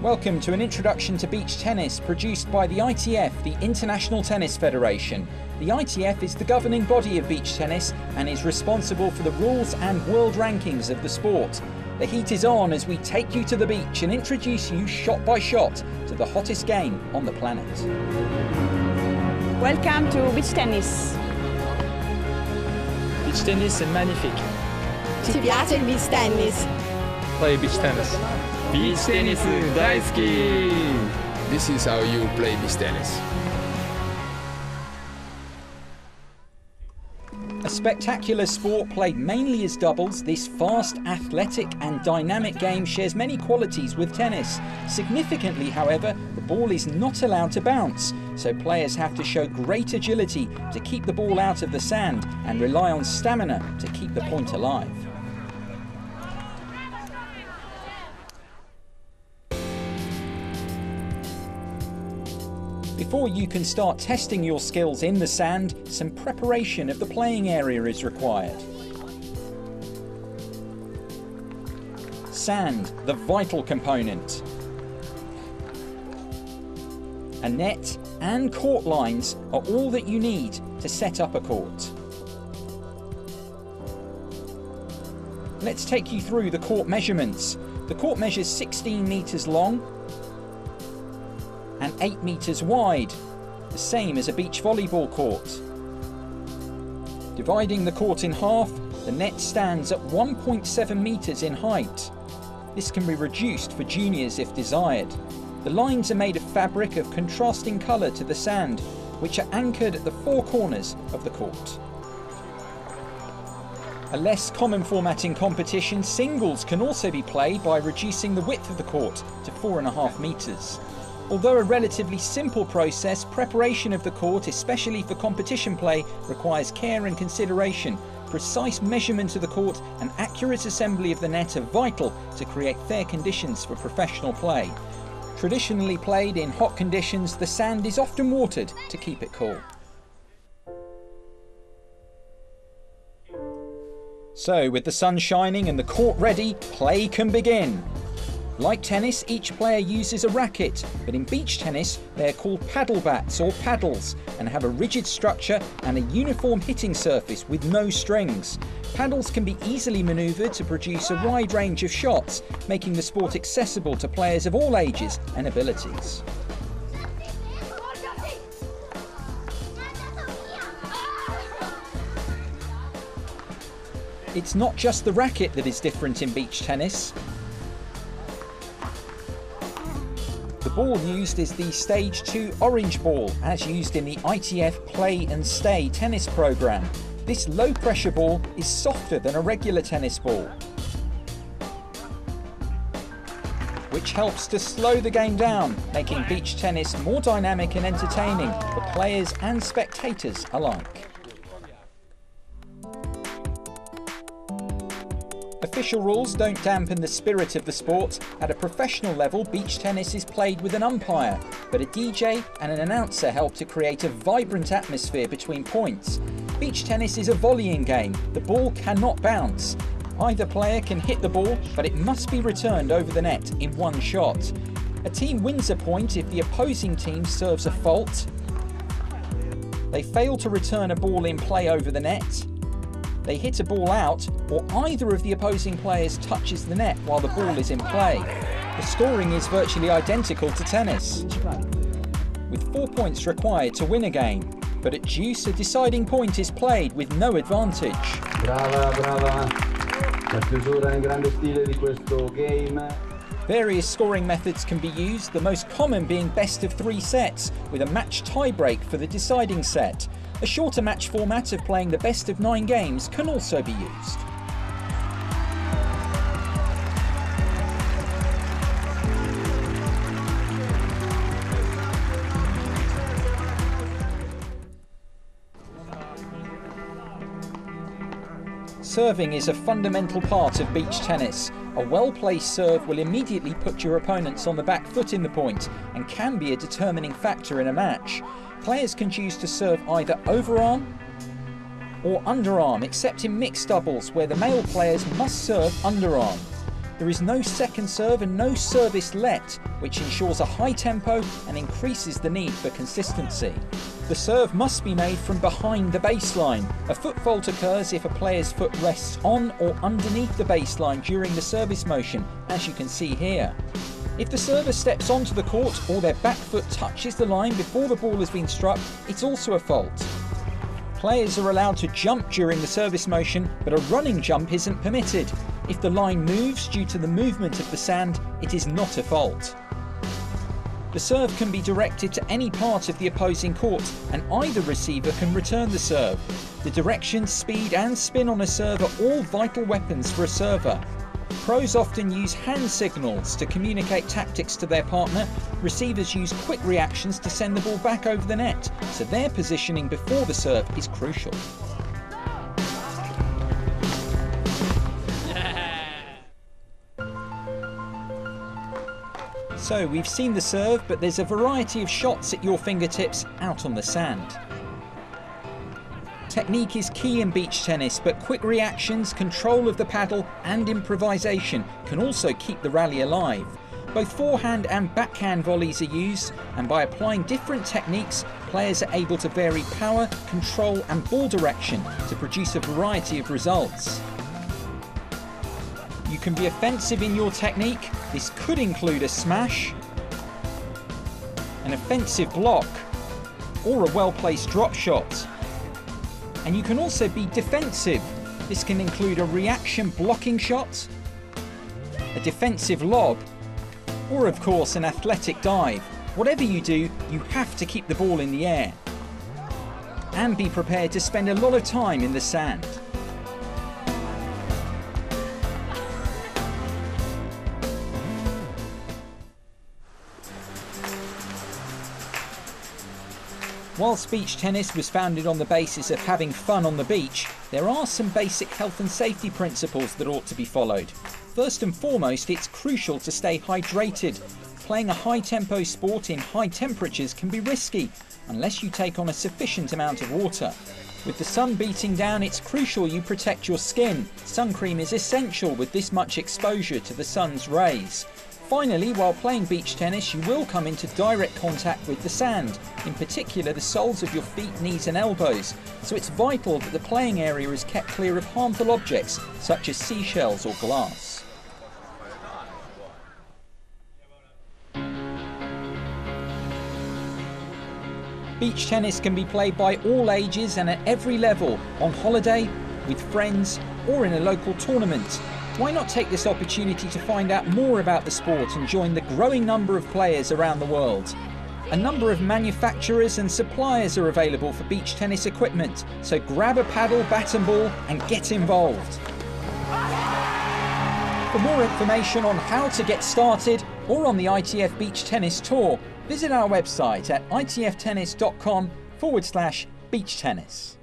Welcome to an introduction to beach tennis produced by the ITF, the International Tennis Federation. The ITF is the governing body of beach tennis and is responsible for the rules and world rankings of the sport. The heat is on as we take you to the beach and introduce you shot by shot to the hottest game on the planet. Welcome to beach tennis. Beach tennis è magnifique. Ci piace il beach tennis. Play beach tennis. Beach tennis 大好き. This is how you play beach tennis. A spectacular sport played mainly as doubles, this fast, athletic and dynamic game shares many qualities with tennis. Significantly, however, the ball is not allowed to bounce, so players have to show great agility to keep the ball out of the sand and rely on stamina to keep the point alive. Before you can start testing your skills in the sand, some preparation of the playing area is required. Sand, the vital component. A net and court lines are all that you need to set up a court. Let's take you through the court measurements. The court measures 16 metres long and 8 metres wide, the same as a beach volleyball court. Dividing the court in half, the net stands at 1.7 metres in height. This can be reduced for juniors if desired. The lines are made of fabric of contrasting colour to the sand, which are anchored at the four corners of the court. A less common format in competition, singles can also be played by reducing the width of the court to 4.5 metres. Although a relatively simple process, preparation of the court, especially for competition play, requires care and consideration. Precise measurement of the court and accurate assembly of the net are vital to create fair conditions for professional play. Traditionally played in hot conditions, the sand is often watered to keep it cool. So, with the sun shining and the court ready, play can begin. Like tennis, each player uses a racket, but in beach tennis they are called paddle bats or paddles and have a rigid structure and a uniform hitting surface with no strings. Paddles can be easily manoeuvred to produce a wide range of shots, making the sport accessible to players of all ages and abilities. It's not just the racket that is different in beach tennis. The ball used is the Stage 2 orange ball, as used in the ITF Play and Stay tennis program. This low pressure ball is softer than a regular tennis ball, which helps to slow the game down, making beach tennis more dynamic and entertaining for players and spectators alike. Official rules don't dampen the spirit of the sport. At a professional level, beach tennis is played with an umpire, but a DJ and an announcer help to create a vibrant atmosphere between points. Beach tennis is a volleying game. The ball cannot bounce. Either player can hit the ball, but it must be returned over the net in one shot. A team wins a point if the opposing team serves a fault, they fail to return a ball in play over the net, they hit a ball out, or either of the opposing players touches the net while the ball is in play. The scoring is virtually identical to tennis, with 4 points required to win a game. But at deuce, a deciding point is played with no advantage. Brava, brava. La chiusura in grande stile di questo game. Various scoring methods can be used, the most common being best of 3 sets, with a match tie-break for the deciding set. A shorter match format of playing the best of 9 games can also be used. Serving is a fundamental part of beach tennis. A well-placed serve will immediately put your opponents on the back foot in the point and can be a determining factor in a match. Players can choose to serve either overarm or underarm, except in mixed doubles where the male players must serve underarm. There is no second serve and no service let, which ensures a high tempo and increases the need for consistency. The serve must be made from behind the baseline. A foot fault occurs if a player's foot rests on or underneath the baseline during the service motion, as you can see here. If the server steps onto the court or their back foot touches the line before the ball has been struck, it's also a fault. Players are allowed to jump during the service motion, but a running jump isn't permitted. If the line moves due to the movement of the sand, it is not a fault. The serve can be directed to any part of the opposing court, and either receiver can return the serve. The direction, speed and spin on a serve are all vital weapons for a server. Pros often use hand signals to communicate tactics to their partner. Receivers use quick reactions to send the ball back over the net, so their positioning before the serve is crucial. So we've seen the serve, but there's a variety of shots at your fingertips out on the sand. Technique is key in beach tennis, but quick reactions, control of the paddle and improvisation can also keep the rally alive. Both forehand and backhand volleys are used, and by applying different techniques, players are able to vary power, control and ball direction to produce a variety of results. You can be offensive in your technique. This could include a smash, an offensive block, or a well-placed drop shot. And you can also be defensive. This can include a reaction blocking shot, a defensive lob, or of course an athletic dive. Whatever you do, you have to keep the ball in the air. And be prepared to spend a lot of time in the sand. Whilst beach tennis was founded on the basis of having fun on the beach, there are some basic health and safety principles that ought to be followed. First and foremost, it's crucial to stay hydrated. Playing a high-tempo sport in high temperatures can be risky, unless you take on a sufficient amount of water. With the sun beating down, it's crucial you protect your skin. Sun cream is essential with this much exposure to the sun's rays. Finally, while playing beach tennis, you will come into direct contact with the sand, in particular the soles of your feet, knees and elbows, so it's vital that the playing area is kept clear of harmful objects such as seashells or glass. Beach tennis can be played by all ages and at every level, on holiday, with friends or in a local tournament. Why not take this opportunity to find out more about the sport and join the growing number of players around the world? A number of manufacturers and suppliers are available for beach tennis equipment, so grab a paddle, bat and ball and get involved. For more information on how to get started or on the ITF Beach Tennis Tour, visit our website at itftennis.com/beach tennis.